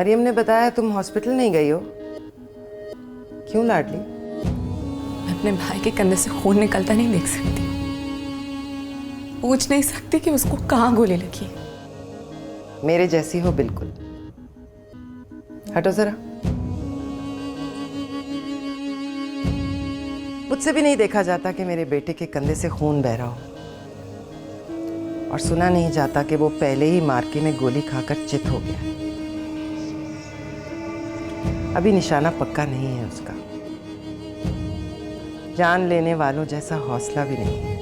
मरियम ने बताया तुम हॉस्पिटल नहीं गई हो। क्यों लाडली? मैं अपने भाई के कंधे से खून निकलता नहीं देख सकती, पूछ नहीं सकती कि उसको कहाँ गोली लगी। मेरे जैसी हो बिल्कुल। हटो जरा। मुझसे भी नहीं देखा जाता कि मेरे बेटे के कंधे से खून बह रहा हो, और सुना नहीं जाता कि वो पहले ही मार्के में गोली खाकर चित हो गया। अभी निशाना पक्का नहीं है उसका, जान लेने वालों जैसा हौसला भी नहीं है।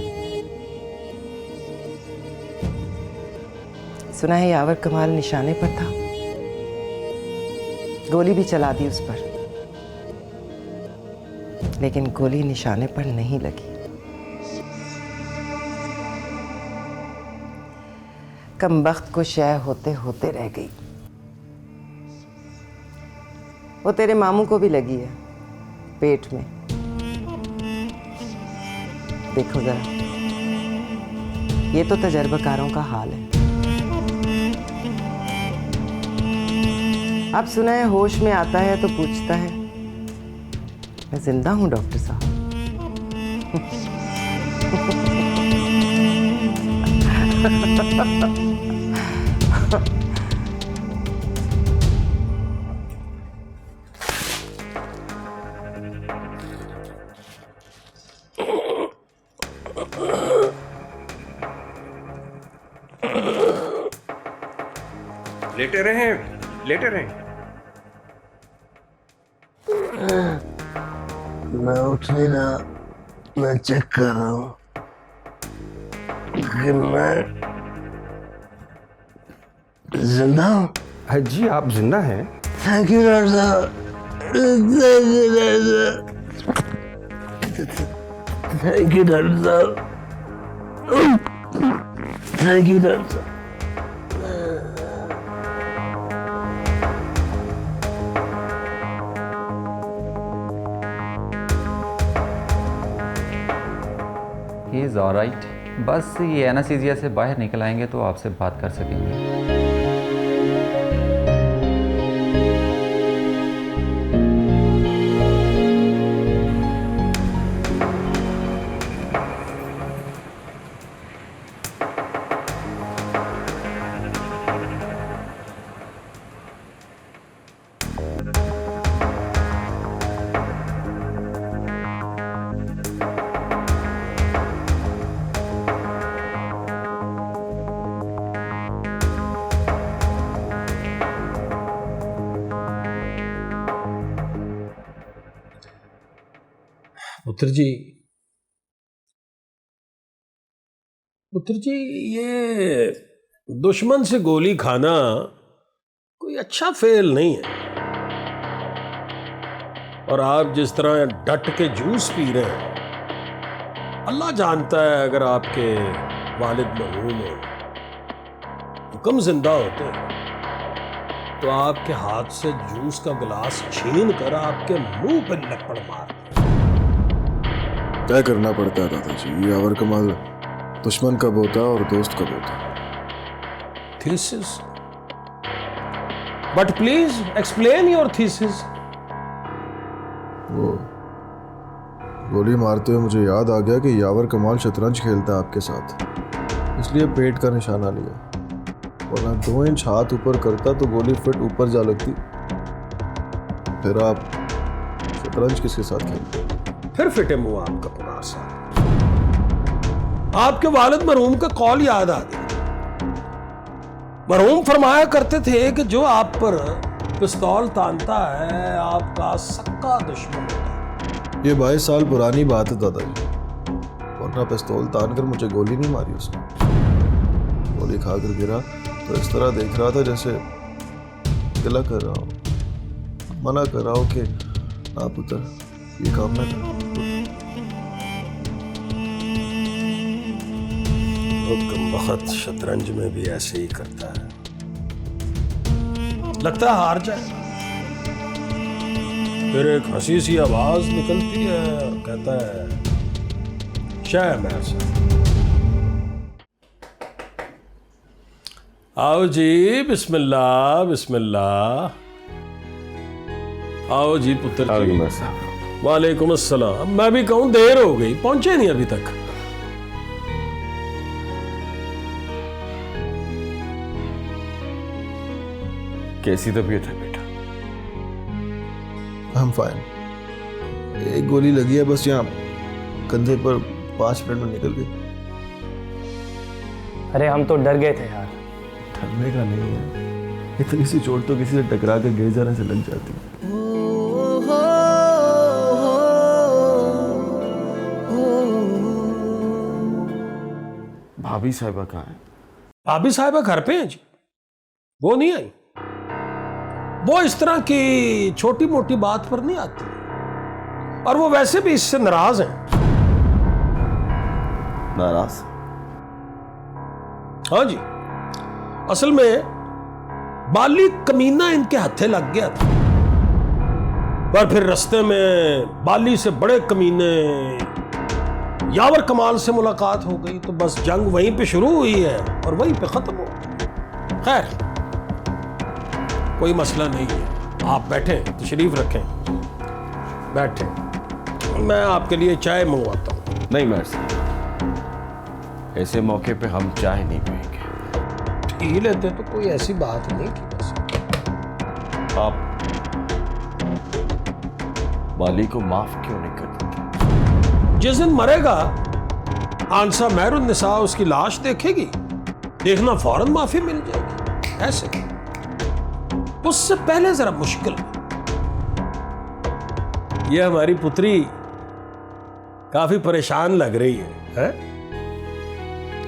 सुना है यावर कमाल निशाने पर था, गोली भी चला दी उस पर, लेकिन गोली निशाने पर नहीं लगी। कमबख्त को शय होते होते रह गई। वो तेरे मामू को भी लगी है, पेट में। देखो जरा, ये तो तजर्बाकारों का हाल है। अब सुना है होश में आता है तो पूछता है, मैं जिंदा हूं डॉक्टर साहब? लेटे रहे, लेटे रहे। मैं उठ नहीं रहा, मैं चेक कर रहा हूँ कि मैं जिंदा हूँ। जी आप जिंदा हैं। थैंक यू डॉक्टर साहब, थैंक यू डॉक्टर साहब, थैंक यू डॉक्टर साहब, थैंक यू डॉक्टर साहब। He is alright. बस ये एनास्थीसिया से बाहर निकल आएंगे तो आपसे बात कर सकेंगे। पुत्र जी, ये दुश्मन से गोली खाना कोई अच्छा फेल नहीं है। और आप जिस तरह डट के जूस पी रहे हैं, अल्लाह जानता है अगर आपके वालिद मरहूम हुक्म जिंदा होते तो आपके हाथ से जूस का गिलास छीन कर आपके मुंह पर लपड़ मार। तय करना पड़ता है दादाजी, यावर कमाल दुश्मन कब होता है और दोस्त कब होता है। Thesis, but please explain your thesis. वो गोली मारते हुए मुझे याद आ गया कि यावर कमाल शतरंज खेलता है आपके साथ, इसलिए पेट का निशाना लिया। वरना 2 इंच हाथ ऊपर करता तो गोली फिट ऊपर जा लगती। फिर आप शतरंज किसके साथ खेलते? फिर फिटे मुंह आपका पुराना सा। आपके वालिद मरहूम का कॉल याद आ गया। मरहूम फरमाया करते थे कि जो आप पर पिस्तौल तानता है आपका सक्का दुश्मन होता है। ये 22 साल पुरानी बात है दादाजी, वरना पिस्तौल तान कर मुझे गोली नहीं मारी उसने। गोली खाकर गिरा तो इस तरह देख रहा था जैसे गिला कर रहा हूँ, मना कर रहा हूँ कि ना पुत्र ये काम ना कर। कमबख्त शतरंज में भी ऐसे ही करता है, लगता है हार जाए, फिर एक हंसी सी आवाज निकलती है और कहता है शायद मैं ऐसा। आओ जी, बिस्मिल्लाह बिस्मिल्लाह। आओ जी पुत्र जी। साहब वालेकुम अस्सलाम। मैं भी कहूँ देर हो गई, पहुंचे नहीं अभी तक। कैसी तबीयत है बेटा? I'm fine. एक गोली लगी है बस यहाँ कंधे पर, 5 मिनट में निकल गई। अरे हम तो डर गए थे यार। डरने का नहीं है, इतनी सी चोट तो किसी से टकरा कर गिर जाने से लग जाती है। भाभी साहिबा कहाँ है? भाभी साहिबा घर पे हैं जी, वो नहीं आई। वो इस तरह की छोटी मोटी बात पर नहीं आती, और वो वैसे भी इससे नाराज हैं। नाराज? हाँ जी, असल में बाली कमीना इनके हत्थे लग गया था, पर फिर रास्ते में बाली से बड़े कमीने यावर कमाल से मुलाकात हो गई, तो बस जंग वहीं पे शुरू हुई है और वहीं पे खत्म हो गई। खैर कोई मसला नहीं है, आप बैठे, तशरीफ रखें, बैठे, मैं आपके लिए चाय मंगवाता हूँ। नहीं मैर साहब, ऐसे मौके पे हम चाय नहीं पिएंगे। पी लेते तो कोई ऐसी बात नहीं थी। बस आप बाली को माफ क्यों नहीं कर देते? जिस दिन मरेगा आंसा महरुन्निसा उसकी लाश देखेगी, देखना फौरन माफी मिल जाएगी। ऐसे उससे पहले जरा मुश्किल है। ये हमारी पुत्री काफी परेशान लग रही है?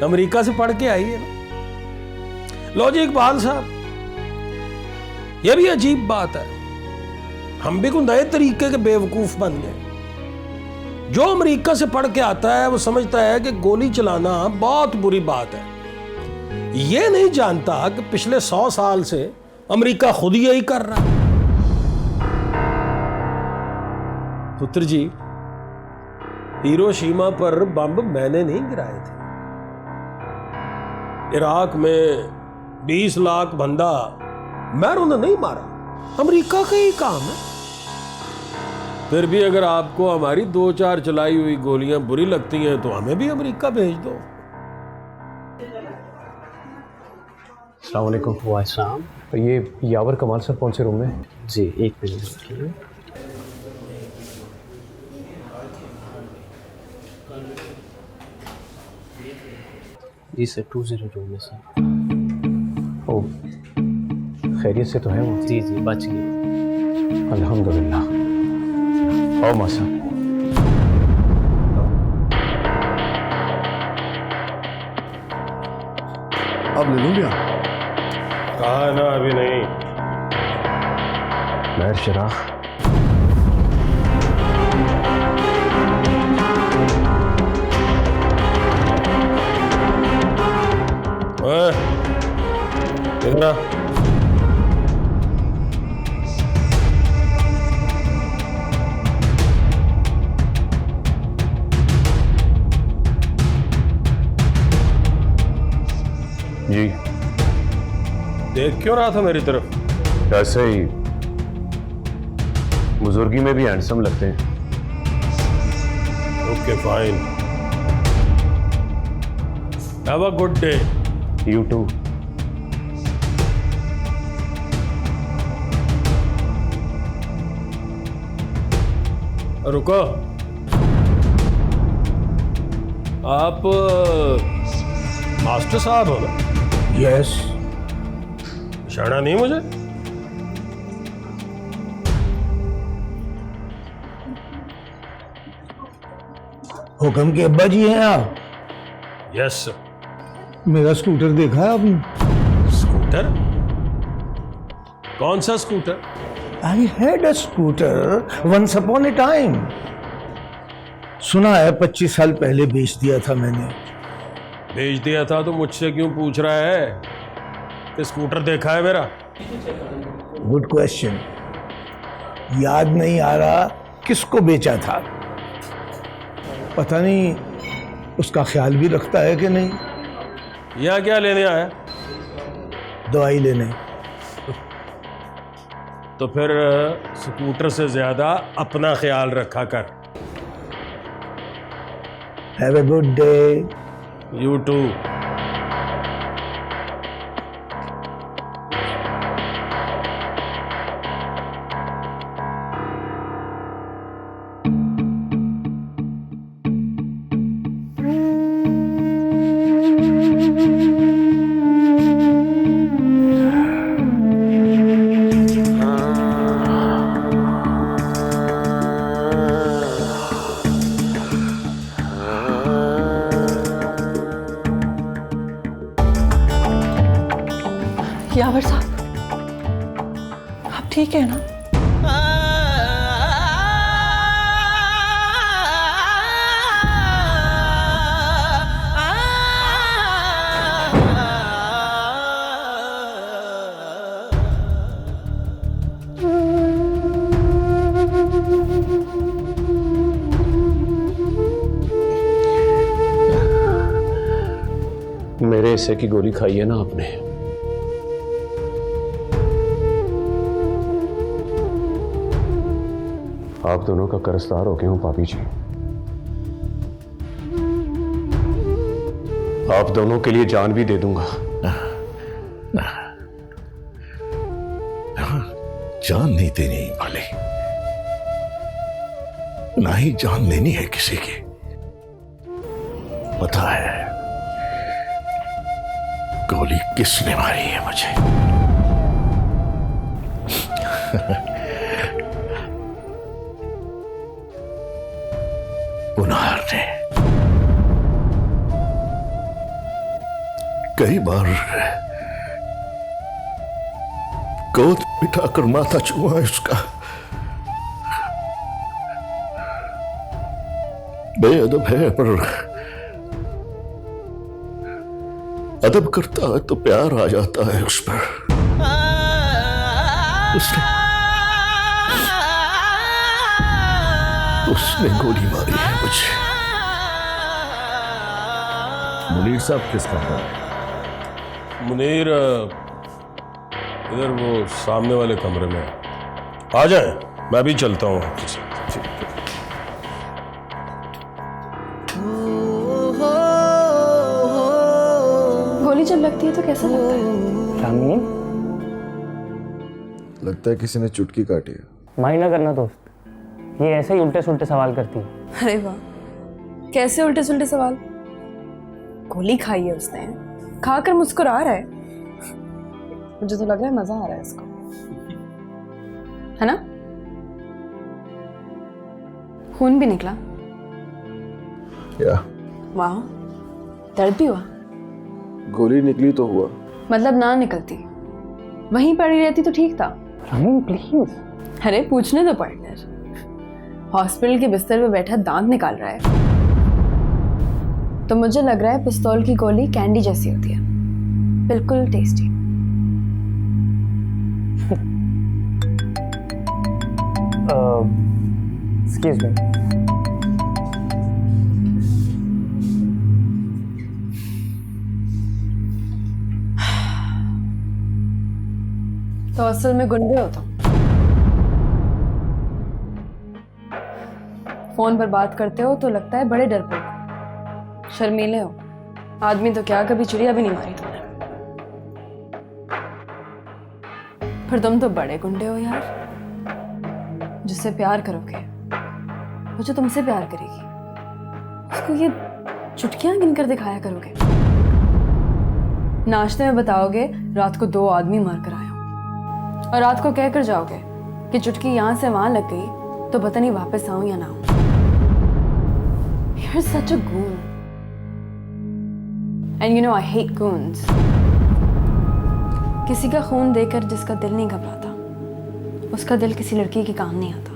अमेरिका से पढ़ के आई है ना। लो जी इकबाल साहब, यह भी अजीब बात है, हम भी कोई नए तरीके के बेवकूफ बन गए। जो अमेरिका से पढ़ के आता है वो समझता है कि गोली चलाना बहुत बुरी बात है। ये नहीं जानता कि पिछले 100 साल से अमेरिका खुद यही कर रहा है। पुत्र जी, हिरोशिमा पर बम मैंने नहीं गिराए थे। इराक में 20 लाख बंदा मैंने नहीं मारा, अमेरिका का ही काम है। फिर भी अगर आपको हमारी 2-4 चलाई हुई गोलियां बुरी लगती हैं तो हमें भी अमेरिका भेज दो। अस्सलाम वालेकुम। वालेकुम। ये यावर कमाल सर कौन से रूम में? जी एक मिनट रुकिए। जी सर 20 में सर। ओ, खैरियत से तो है वो? जी जी बच गए अल्हम्दुलिल्लाह। आओ मासा। अब ले लूं क्या? कहा ना अभी नहीं। महर शराख, इधर आ। जी देख क्यों रहा था मेरी तरफ? ऐसे ही, बुजुर्गी में भी हैंडसम लगते हैं। Okay fine, have a good day. You too. रुको, आप मास्टर साहब हो ना? यस। पहचाना नहीं मुझे? हुक्म के अब्बा जी हैं आप? यस। मेरा स्कूटर देखा है आपने? स्कूटर? कौन सा scooter? I had a scooter once upon a time. सुना है 25 साल पहले बेच दिया था मैंने। भेज दिया था तो मुझसे क्यों पूछ रहा है कि स्कूटर देखा है मेरा? Good question. याद नहीं आ रहा किसको बेचा था, पता नहीं उसका ख्याल भी रखता है कि नहीं। यहाँ क्या लेने आया? दवाई लेने। तो फिर स्कूटर से ज्यादा अपना ख्याल रखा कर। Have a good day. You too. Yawar साहब, आप ठीक है ना? मेरे हिस्से की गोली खाई है ना आपने। आप दोनों का कर्जदार हो गया हूं पापी जी। आप दोनों के लिए जान भी दे दूंगा। जान नहीं देनी वाले, ना ही जान लेनी है किसी की। पता है गोली किसने मारी है मुझे? गुनार ने। कई बार गोद बिठाकर माथा चुमा है उसका। बेअदब है पर अदब करता है तो प्यार आ जाता है उस पर। उसने गोली मारी है मुझे। मुनीर साहब किसका है? मुनीर इधर वो सामने वाले कमरे में है। आ जाए, मैं भी चलता हूँ आपके साथ। गोली जब लगती है तो कैसा लगता है? रामीन, लगता है किसी ने चुटकी काटी है। माइंड ना करना दोस्त, ये ऐसे ही उल्टे सुल्टे सवाल करती है। अरे वाह, कैसे उल्टे सुल्टे सवाल? गोली खाई है उसने, खाकर मुस्कुरा रहा है। मुझे तो लग रहा है मजा आ रहा है इसको, है ना? खून भी निकला। या वाह, दर्द भी हुआ। गोली निकली तो हुआ। मतलब ना निकलती, वहीं पड़ी रहती तो ठीक था। रामीन प्लीज। अरे पूछने दो पार्टनर, हॉस्पिटल के बिस्तर पे बैठा दांत निकाल रहा है, तो मुझे लग रहा है पिस्तौल की गोली कैंडी जैसी होती है, बिल्कुल टेस्टी। Excuse me. तो असल में गुंडे हो तुम। फोन पर बात करते हो तो लगता है बड़े डरपोक, शर्मीले हो। आदमी तो क्या, कभी चिड़िया भी नहीं मारी तुमने। पर तुम तो बड़े गुंडे हो यार। जिससे प्यार करोगे, वो जो तुमसे प्यार करेगी, उसको ये चुटकियां गिनकर दिखाया करोगे। नाश्ते में बताओगे रात को 2 आदमी मार कर आए हो, और रात को कहकर जाओगे कि चुटकी यहां से वहां लग गई तो पता नहीं वापस आऊं या ना आऊं। You're such a goon. And you know I hate goons. किसी का खून देकर जिसका दिल नहीं घबराता, उसका दिल किसी लड़की के काम नहीं आता।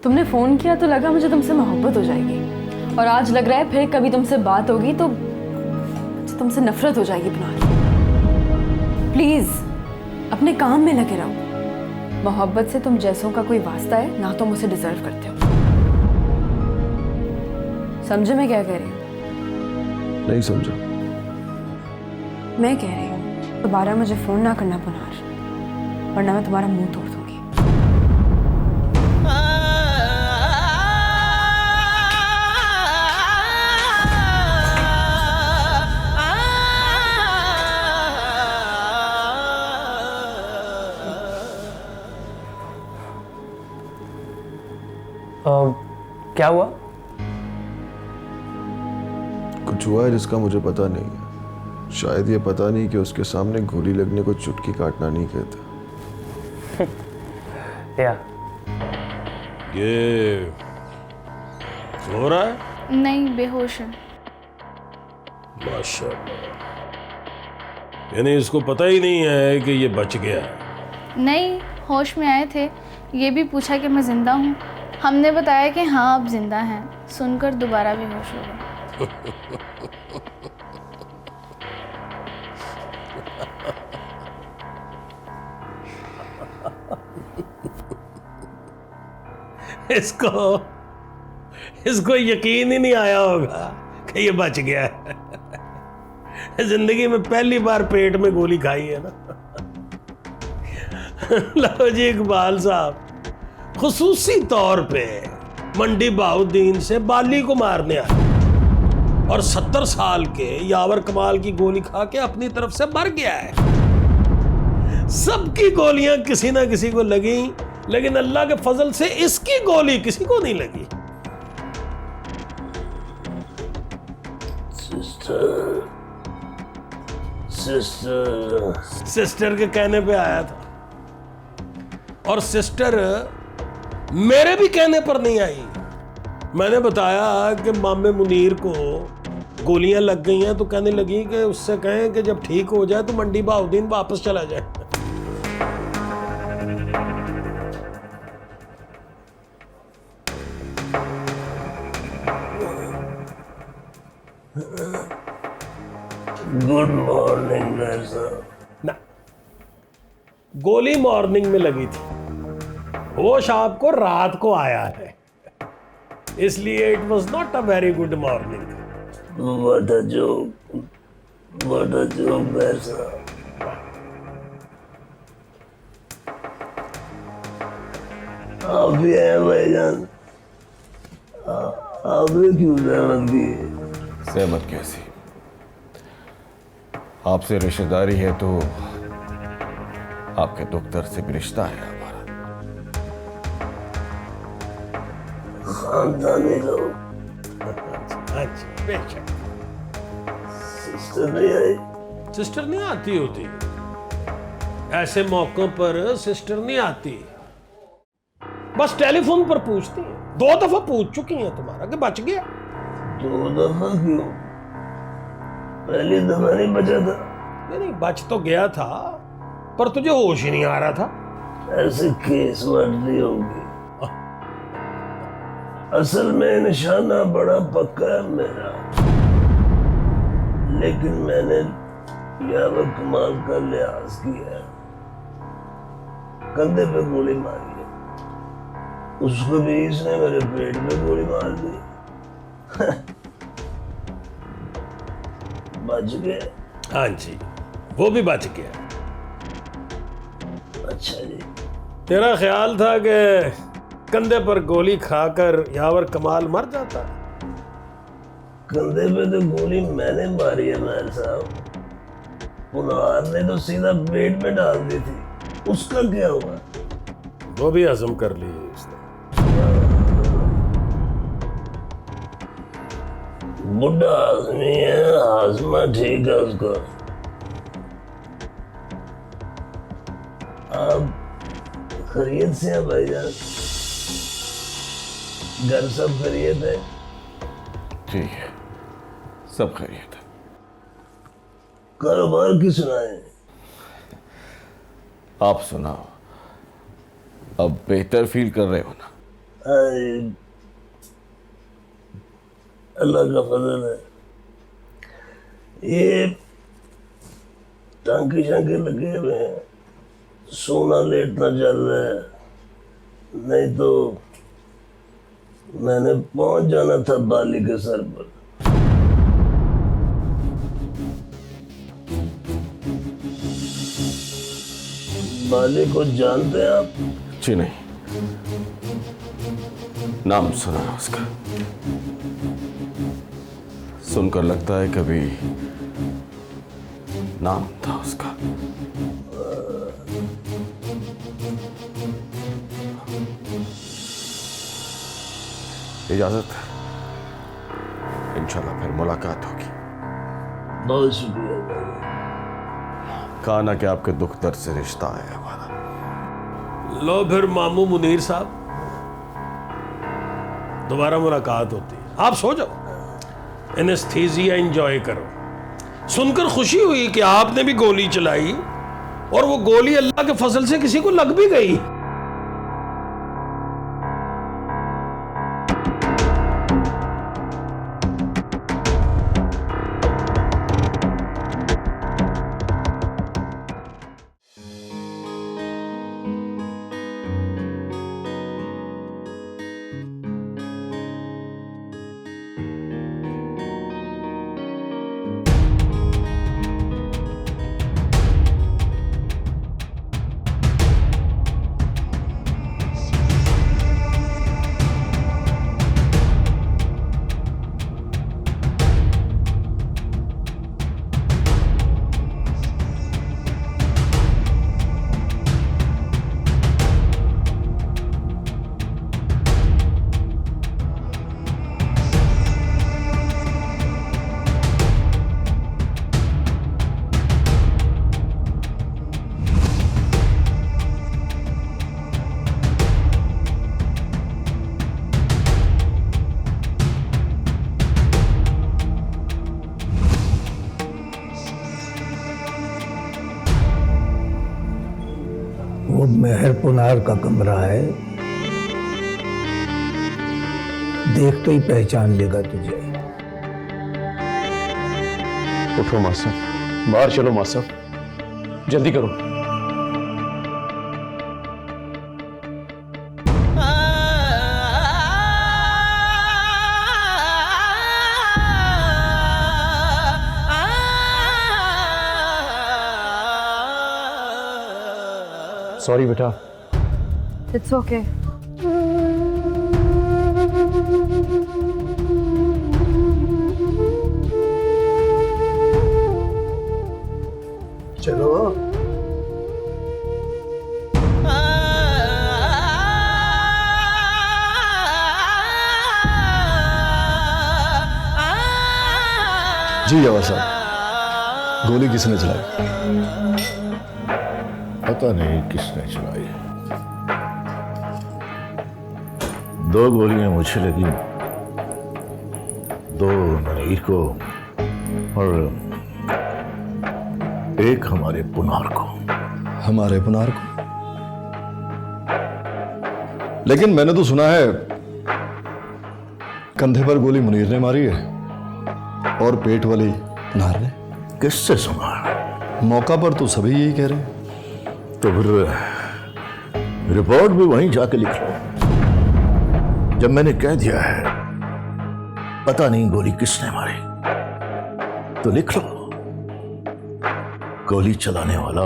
तुमने फोन किया तो लगा मुझे तुमसे मोहब्बत हो जाएगी, और आज लग रहा है फिर कभी तुमसे बात होगी तो तुमसे नफरत हो जाएगी बना के। प्लीज अपने काम में लगे रहो। मोहब्बत से तुम जैसों का कोई वास्ता है ना, तुम उसे डिजर्व करते हो। समझे मैं क्या कह रही हूँ? नहीं समझा। मैं कह रही हूँ दोबारा मुझे फोन ना करना पुनार, वरना मैं तुम्हारा मुंह तोड़ दूंगी। क्या हुआ? कुछ हुआ है जिसका मुझे पता नहीं है। शायद ये पता नहीं कि उसके सामने गोली लगने को चुटकी काटना नहीं कहता। या ये सो रहा है? नहीं, बेहोश है। माशाल्लाह, यानी इसको पता ही नहीं है कि ये बच गया है। नहीं, होश में आए थे, ये भी पूछा कि मैं ज़िंदा हूँ। हमने बताया कि हाँ आप ज़िंदा हैं, सुनकर दोबारा बेहोश हो गए। इसको यकीन ही नहीं आया होगा कि ये बच गया है। जिंदगी में पहली बार पेट में गोली खाई है ना। लो जी इकबाल साहब, खुसूसी तौर पे मंडी बाउद्दीन से बाली को मारने आए और 70 साल के यावर कमाल की गोली खा के अपनी तरफ से मर गया है। सबकी गोलियां किसी ना किसी को लगी, लेकिन अल्लाह के फजल से इसकी गोली किसी को नहीं लगी। सिस्टर के कहने पे आया था, और सिस्टर मेरे भी कहने पर नहीं आई। मैंने बताया कि मामे मुनीर को गोलियां लग गई हैं, तो कहने लगी कि उससे कहें कि जब ठीक हो जाए तो मंडी बाउद्दीन वापस चला जाए। गुड मॉर्निंग ना, गोली मॉर्निंग में लगी थी, होश आपको रात को आया है, इसलिए it was not a very good morning. What a joke, what a joke, वैसा। आप भी हैं भाईजान, आपने क्यों जहमत की? सहमत कैसी? आपसे रिश्तेदारी है तो आपके डॉक्टर से भी रिश्ता है हमारा। खानदानी लोग। अच्छा, बेशक। सिस्टर नहीं आई? सिस्टर नहीं आती होती, ऐसे मौकों पर सिस्टर नहीं आती, बस टेलीफोन पर पूछती है। 2 दफा पूछ चुकी हैं तुम्हारा कि बच गया। 2 दफा क्यों? पहली दफा नहीं बचा था? नहीं, बच तो गया था, पर तुझे होश ही नहीं आ रहा था। ऐसे केस बढ़ती होगी। असल में निशाना बड़ा पक्का है मेरा, लेकिन मैंने यावर कमाल का लिहाज किया, कंधे पे गोली मारी है, उसको भी इसने मेरे पेट में गोली मार दी। बच गया? हाँ जी, वो भी बच गया। अच्छा जी, तेरा ख्याल था कि कंधे पर गोली खाकर यावर कमाल मर जाता? कंधे पे तो गोली मैंने मारी है महर साहब, उनार ने तो सीधा पेट में डाल दी थी, उसका क्या हुआ? वो भी हजम कर ली उसने। बुढ़ा आदमी है, हाजमा ठीक है उसका। आप खैरियत से हैं भाईजान? घर सब खैरियत है? ठीक है, सब खैरियत है। कारोबार की सुनाए? आप सुनाओ, अब बेहतर फील कर रहे हो ना? अल्लाह का फजल है। ये टांके शांके लगे हुए हैं, सोना लेटना चल रहा है, नहीं तो मैंने पहुंच जाना था बाली के सर पर। बाली को जानते हैं आप? जी नहीं, नाम सुना है उसका, सुनकर लगता है कभी नाम था उसका। इजाजत, इंशाल्लाह फिर मुलाकात होगी। बहुत शुक्रिया। कहा ना कि आपके दुख दर्द से रिश्ता है हमारा। लो फिर मामू मुनीर साहब, दोबारा मुलाकात होती है। आप सो जाओ, एनेस्थीसिया एंजॉय करो। सुनकर खुशी हुई कि आपने भी गोली चलाई और वो गोली अल्लाह के फजल से किसी को लग भी गई। वो मेहर पुनार का कमरा है, देखते ही पहचान लेगा तुझे। उठो मासा, बाहर चलो मासा, जल्दी करो। सॉरी बेटा। It's okay. चलो। जी यावर साहब, गोली किसने चलाई? पता नहीं किसने चलाई। 2 गोलियां मुझे लगी, 2 मनीर को और एक हमारे पुनार को। हमारे पुनार को? लेकिन मैंने तो सुना है कंधे पर गोली मुनीर ने मारी है और पेट वाली पुनार ने। किससे सुना? मौका पर तो सभी यही कह रहे हैं। तो फिर रिपोर्ट भी वहीं जाके लिख लो। जब मैंने कह दिया है पता नहीं गोली किसने मारी, तो लिख लो गोली चलाने वाला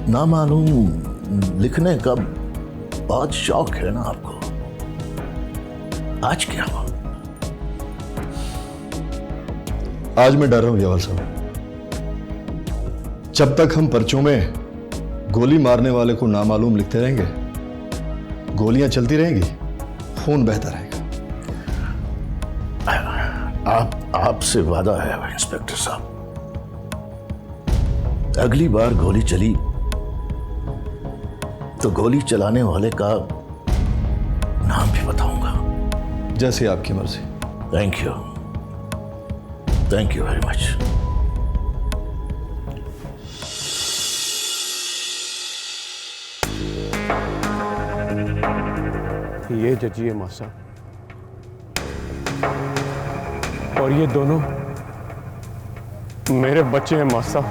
नामालूम लिखने का बहुत शौक है ना आपको। आज क्या हुआ? आज मैं डर रहा हूं यावर साहब। जब तक हम पर्चों में गोली मारने वाले को नामालूम लिखते रहेंगे, गोलियां चलती रहेंगी, खून बहता रहेगा। आपसे वादा है इंस्पेक्टर साहब, अगली बार गोली चली तो गोली चलाने वाले का नाम भी बताऊंगा। जैसे आपकी मर्जी। Thank you very much. ये जजी है मासा, और ये दोनों मेरे बच्चे हैं मासा,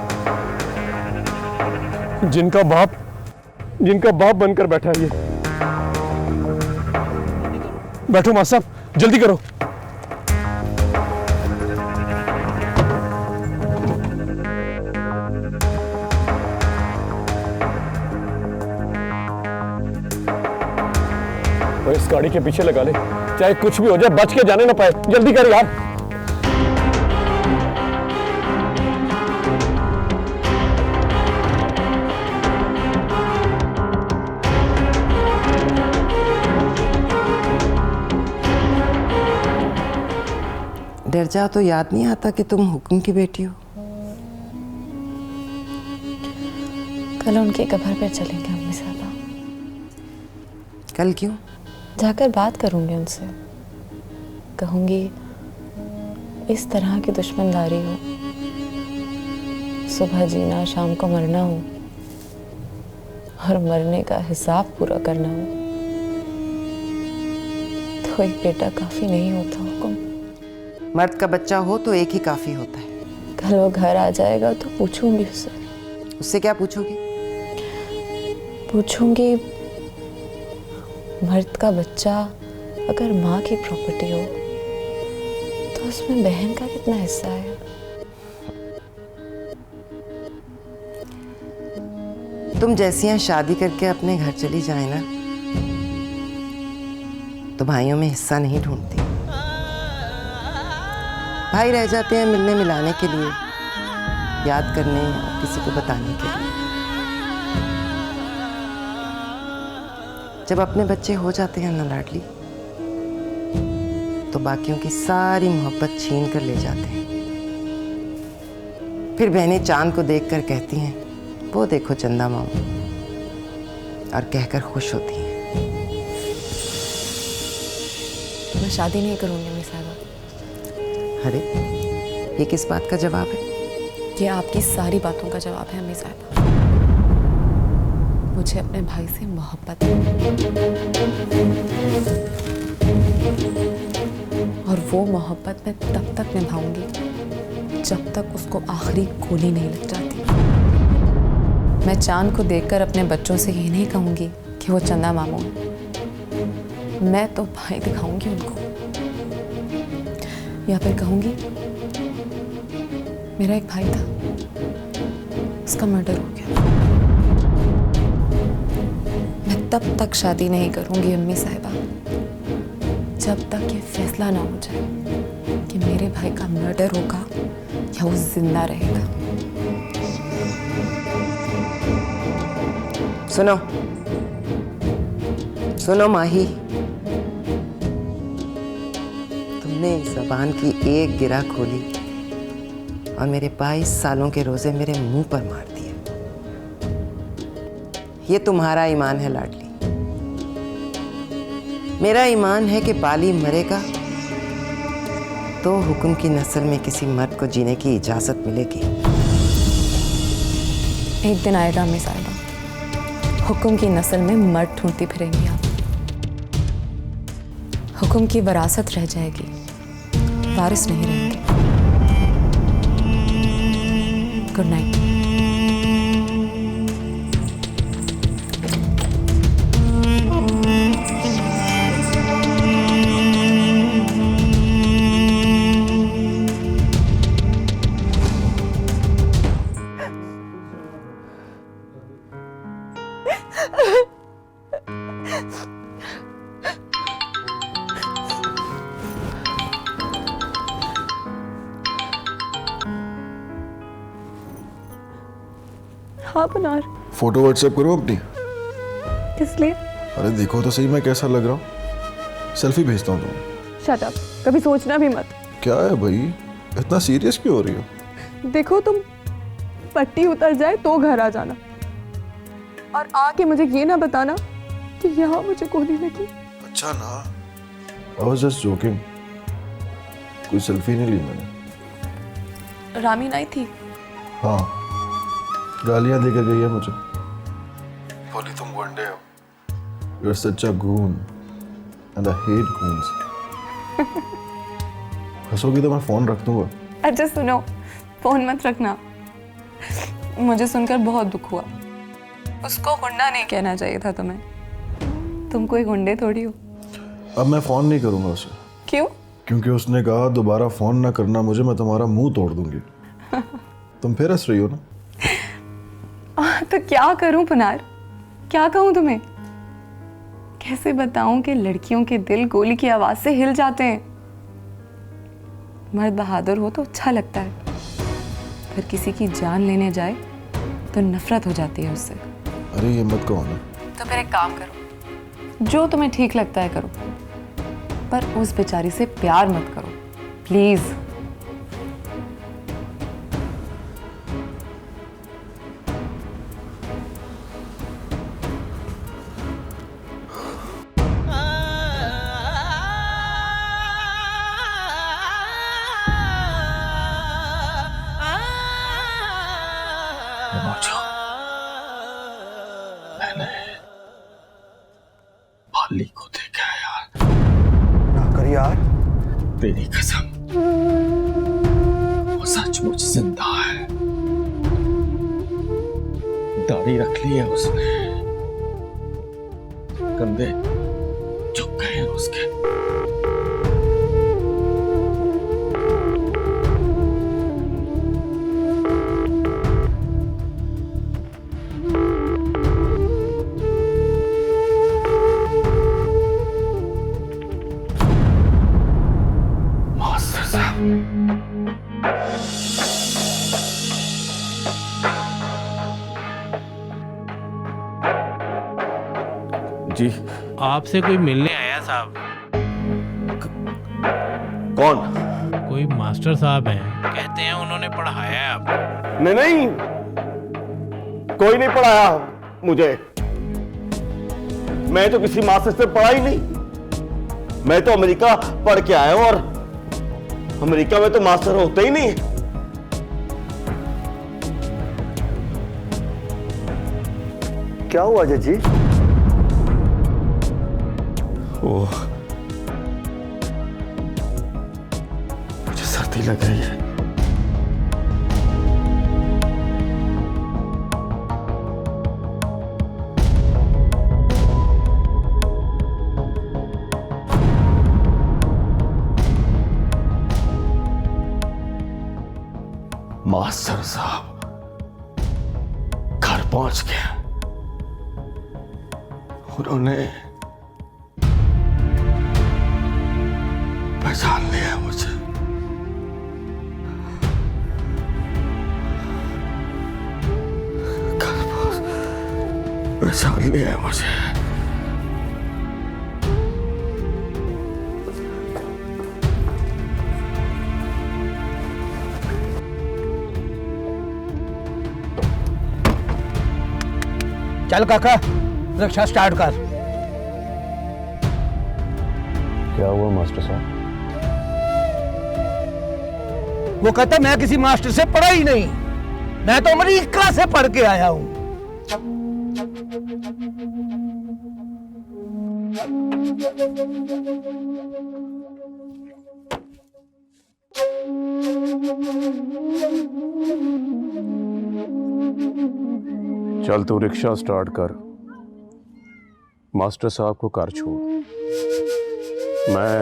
जिनका बाप बनकर बैठा है ये। बैठो मासा, जल्दी करो। और इस गाड़ी के पीछे लगा ले, चाहे कुछ भी हो जाए, बच के जाने ना पाए। जल्दी कर यार। डर जाओ तो याद नहीं आता कि तुम हुक्म की बेटी हो। कल उनके कब्र पर चलेंगे अम्मी साहबा। कल क्यों? जाकर बात करूंगी उनसे, कहूंगी इस तरह की दुश्मनदारी हो, सुबह जीना शाम को मरना हो और मरने का हिसाब पूरा करना हो, तो एक बेटा काफी नहीं होता हुक्म। मर्द का बच्चा हो तो एक ही काफी होता है। कल वो घर आ जाएगा तो पूछूंगी उससे। उससे क्या पूछोगी? पूछूंगी मर्द का बच्चा अगर माँ की प्रॉपर्टी हो तो उसमें बहन का कितना हिस्सा है। तुम जैसियां शादी करके अपने घर चली जाए ना तो भाइयों में हिस्सा नहीं ढूंढती। भाई रह जाते हैं मिलने मिलाने के लिए, याद करने और किसी को बताने के लिए। जब अपने बच्चे हो जाते हैं ना लाडली, तो बाकियों की सारी मोहब्बत छीन कर ले जाते हैं। फिर बहनें चांद को देखकर कहती हैं, वो देखो चंदा मामू, और कहकर खुश होती हैं। मैं शादी नहीं करूंगी अम्मी साहबा। अरे ये किस बात का जवाब है? ये आपकी सारी बातों का जवाब है अम्मी साहबा। मुझे अपने भाई से मोहब्बत है और वो मोहब्बत मैं तब तक निभाऊंगी जब तक उसको आखिरी गोली नहीं लग जाती। मैं चांद को देखकर अपने बच्चों से ये नहीं कहूंगी कि वो चंदा मामू है। मैं तो भाई दिखाऊंगी उनको, या फिर कहूंगी मेरा एक भाई था, उसका मर्डर हो गया। मैं तब तक शादी नहीं करूंगी अम्मी साहिबा जब तक ये फैसला ना हो जाए कि मेरे भाई का मर्डर होगा या वो जिंदा रहेगा। सुनो सुनो माही, तुमने ज़बान की एक गिरा खोली और मेरे 22 सालों के रोजे मेरे मुंह पर मार दिए। ये तुम्हारा ईमान है लाडली। मेरा ईमान है कि बाली मरेगा तो हुक्म की नस्ल में किसी मर्द को जीने की इजाजत मिलेगी। एक दिन आएगा अम्मी साहिबा, हुक्म की नस्ल में मर्द ढूंढती फिरेंगी आप। हुक्म की विरासत रह जाएगी, वारिस नहीं रहेंगे। Good night. हाँ पुनार, फोटो व्हाट्सएप करूँ अपनी? किस लिए? अरे देखो तो सही मैं कैसा लग रहा हूँ। सेल्फी भेजता हूँ तुम्हें। शट अप, कभी सोचना भी मत। क्या है भाई, इतना सीरियस क्यों हो रही हो? देखो तुम पट्टी उतर जाए तो घर आ जाना और आके मुझे ये ना बताना कि यहाँ मुझे गोली लगी। अच्छा ना, I was just joking। कोई सेल्फी नहीं ली मैंने। रामीन आई थी? हाँ, गालियां देकर गई है मुझे। बोली तुम गुंडे हो, you're such a goon and I hate goons। हंसोगी तो मैं फोन रख दूंगा। अच्छा सुनो, फोन मत रखना। मुझे सुनकर बहुत दुख हुआ। उसको गुंडा नहीं कहना चाहिए था तुम्हें। तुम कोई गुंडे थोड़ी हो। अब मैं फोन नहीं करूंगा उसे। क्यों? क्योंकि उसने कहा दोबारा फोन ना करना मुझे, मैं तुम्हारा मुंह तोड़ दूंगी। तुम फिर हंस रही हो ना? तो क्या करूं पुनार, क्या कहूं तुम्हें? कैसे बताऊं कि लड़कियों के दिल गोली की आवाज से हिल जाते हैं। मर्द बहादुर हो तो अच्छा लगता है, फिर किसी की जान लेने जाए तो नफरत हो जाती है उससे। अरे ये मत कहो ना। तो फिर एक काम करो, जो तुम्हें ठीक लगता है करो, पर उस बेचारी से प्यार मत करो प्लीज। यार। तेरी कसम, वो सचमुच जिंदा है। दाढ़ी रख ली है उसने, कंधे झुक गए हैं उसके। मास्टर साहब, जी आपसे कोई मिलने आया साहब। कौन? कोई मास्टर साहब हैं, कहते हैं उन्होंने पढ़ाया है आपको। नहीं नहीं, कोई नहीं पढ़ाया मुझे। मैं तो किसी मास्टर से पढ़ा ही नहीं। मैं तो अमेरिका पढ़ के आया हूं, और अमेरिका में तो मास्टर होते ही नहीं। क्या हुआ जजी? वो मुझे सर्दी लग रही है। मास्टर साहब घर पहुंच गए। उन्होंने पहचान लिया मुझे। पहचान लिया मुझे। चल काका, रिक्शा स्टार्ट कर। क्या हुआ मास्टर साहब? वो कहता मैं किसी मास्टर से पढ़ा ही नहीं, मैं तो अमेरिका से पढ़ के आया हूं। चल तू रिक्शा स्टार्ट कर, मास्टर साहब को घर छोड़। मैं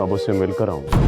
अब उससे मिलकर आऊंगा।